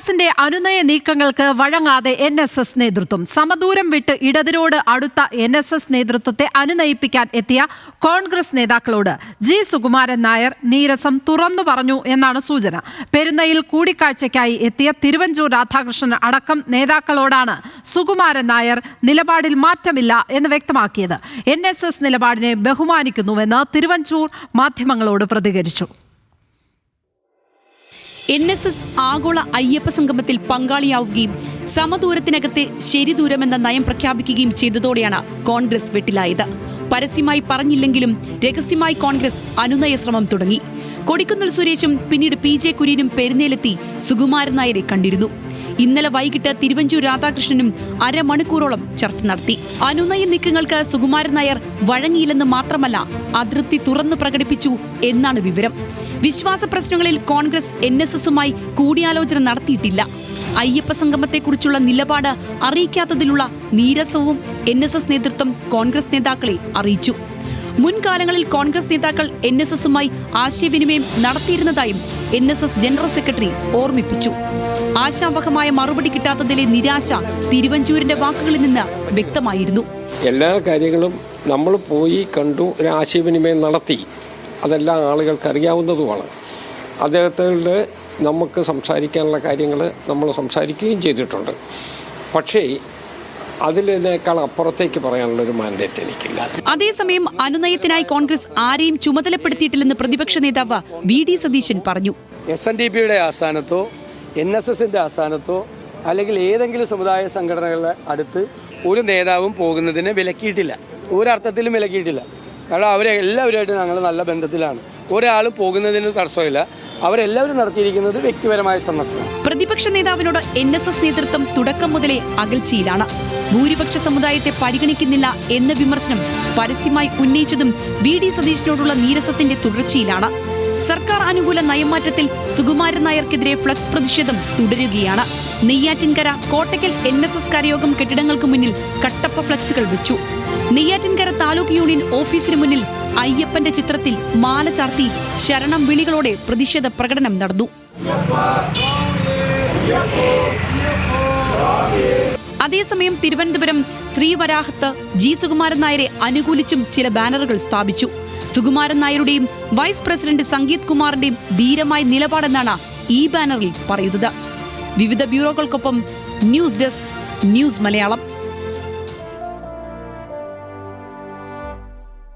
കോൺഗ്രസിന്റെ അനുനയ നീക്കങ്ങൾക്ക് വഴങ്ങാതെ NSS നേതൃത്വം. സമദൂരം വിട്ട് ഇടതിനോട് അടുത്ത NSS നേതൃത്വത്തെ അനുനയിപ്പിക്കാൻ എത്തിയ കോൺഗ്രസ് നേതാക്കളോട് G. സുകുമാരൻ നായർ നീരസം തുറന്നു പറഞ്ഞു എന്നാണ് സൂചന. പെരുന്നയിൽ കൂടിക്കാഴ്ചയ്ക്കായി എത്തിയ തിരുവഞ്ചൂർ രാധാകൃഷ്ണൻ അടക്കം നേതാക്കളോടാണ് സുകുമാരൻ നായർ നിലപാടിൽ മാറ്റമില്ല എന്ന് വ്യക്തമാക്കിയത്. NSS നിലപാടിനെ ബഹുമാനിക്കുന്നുവെന്ന് തിരുവഞ്ചൂർ മാധ്യമങ്ങളോട് പ്രതികരിച്ചു. NSS ആഗോള അയ്യപ്പ സംഗമത്തിൽ പങ്കാളിയാവുകയും സമദൂരത്തിനകത്തെ ശരിദൂരമെന്ന നയം പ്രഖ്യാപിക്കുകയും ചെയ്തതോടെയാണ് കോൺഗ്രസ് വെട്ടിലായത്. പരസ്യമായി പറഞ്ഞില്ലെങ്കിലും രഹസ്യമായി കോൺഗ്രസ് അനുനയ ശ്രമം തുടങ്ങി. കൊടിക്കുന്നിൽ സുരേഷും പിന്നീട് PJ കുര്യനും പെരുന്നയിലെത്തി സുകുമാരൻ നായരെ കണ്ടിരുന്നു. ഇന്നലെ വൈകിട്ട് തിരുവഞ്ചൂർ രാധാകൃഷ്ണനും അരമണിക്കൂറോളം ചർച്ച നടത്തി. അനുനയ നീക്കങ്ങൾക്ക് സുകുമാരൻ നായർ വഴങ്ങിയില്ലെന്ന് മാത്രമല്ല, അതൃപ്തി തുറന്നു പ്രകടിപ്പിച്ചു എന്നാണ് വിവരം. വിശ്വാസ പ്രശ്നങ്ങളിൽ കോൺഗ്രസ് NSSുമായി കൂടിയാലോചന നടത്തിയിട്ടില്ല. അയ്യപ്പ സംഗമത്തെക്കുറിച്ചുള്ള നിലപാട് അറിയിക്കാത്തതിലുള്ള നീരസവും NSS നേതൃത്വം കോൺഗ്രസ് നേതാക്കളെ അറിയിച്ചു. മുൻകാലങ്ങളിൽ കോൺഗ്രസ് നേതാക്കൾ NSSുമായി ആശയവിനിമയം നടത്തിയിരുന്നതായും NSS ജനറൽ സെക്രട്ടറി ഓർമ്മിപ്പിച്ചു. ആശാവഹമായ മറുപടി കിട്ടാത്തതിലെ നിരാശ തിരുവഞ്ചൂരിന്റെ വാക്കുകളിൽ നിന്ന് വ്യക്തമായിരുന്നു. എല്ലാ കാര്യങ്ങളും നമ്മൾ പോയി കണ്ടു, ഒരു ആശയവിനിമയം നടത്തി. അതെല്ലാം ആളുകൾക്ക് അറിയാവുന്നതുമാണ്. അദ്ദേഹത്തോട് നമുക്ക് സംസാരിക്കാനുള്ള കാര്യങ്ങൾ നമ്മൾ സംസാരിക്കുകയും ചെയ്തിട്ടുണ്ട്. പക്ഷേ അതിനേക്കാൾ അപ്പുറത്തേക്ക് പറയാനുള്ളൊരു മാൻഡേറ്റ് എനിക്കില്ല. അതേസമയം അനുനയത്തിനായി കോൺഗ്രസ് ആരെയും ചുമതലപ്പെടുത്തിയിട്ടില്ലെന്ന് പ്രതിപക്ഷ നേതാവ് VD സതീശൻ പറഞ്ഞു. SNDPയുടെ ആസ്ഥാനത്തോ NSSന്റെ ആസ്ഥാനത്തോ അല്ലെങ്കിൽ ഏതെങ്കിലും സമുദായ സംഘടനകളുടെ അടുത്ത് ഒരു നേതാവും പോകുന്നതിന് വിലക്കിയിട്ടില്ല. ഒരർത്ഥത്തിലും വിലക്കിയിട്ടില്ല. കാരണം അവരെല്ലാവരുമായിട്ട് ഞങ്ങൾ നല്ല ബന്ധത്തിലാണ്. ഒരാളും പോകുന്നതിന് തടസ്സമില്ല. അവരെല്ലാവരും നടത്തിയിരിക്കുന്നത് വ്യക്തിപരമായ സന്ദർശനം. പ്രതിപക്ഷ നേതാവിനോട് NSS നേതൃത്വം തുടക്കം മുതലേ അകൽച്ചയിലാണ്. ഭൂരിപക്ഷ സമുദായത്തെ പരിഗണിക്കുന്നില്ല എന്ന വിമർശനം പരസ്യമായി ഉന്നയിച്ചതും VD സതീശനോടുള്ള നീരസത്തിന്റെ തുടർച്ചയിലാണ്. സർക്കാർ അനുകൂല നയമാറ്റത്തിൽ സുകുമാരൻ നായർക്കെതിരെ ഫ്ലക്സ് പ്രതിഷേധം തുടരുകയാണ്. നെയ്യാറ്റിൻകര കോട്ടയ്ക്കൽ NSS കരയോഗം കെട്ടിടങ്ങൾക്ക് മുന്നിൽ കട്ടപ്പ ഫ്ലക്സുകൾ വെച്ചു. നെയ്യാറ്റിൻകര താലൂക്ക് യൂണിയൻ ഓഫീസിന് മുന്നിൽ അയ്യപ്പന്റെ ചിത്രത്തിൽ മാല ചാർത്തി ശരണം വിളികളോടെ പ്രതിഷേധ പ്രകടനം നടന്നു. അതേസമയം തിരുവനന്തപുരം ശ്രീവരാഹത്ത് G. സുകുമാരൻ നായരെ അനുകൂലിച്ചും ചില ബാനറുകൾ സ്ഥാപിച്ചു. സുകുമാരൻ നായരുടെയും വൈസ് പ്രസിഡന്റ് സംഗീത് കുമാറിന്റെയും ധീരമായ നിലപാടെന്നാണ് ഈ ബാനറിൽ പറയുന്നത്. വിവിധ ബ്യൂറോകൾക്കൊപ്പം ന്യൂസ് ഡെസ്ക്, ന്യൂസ് മലയാളം.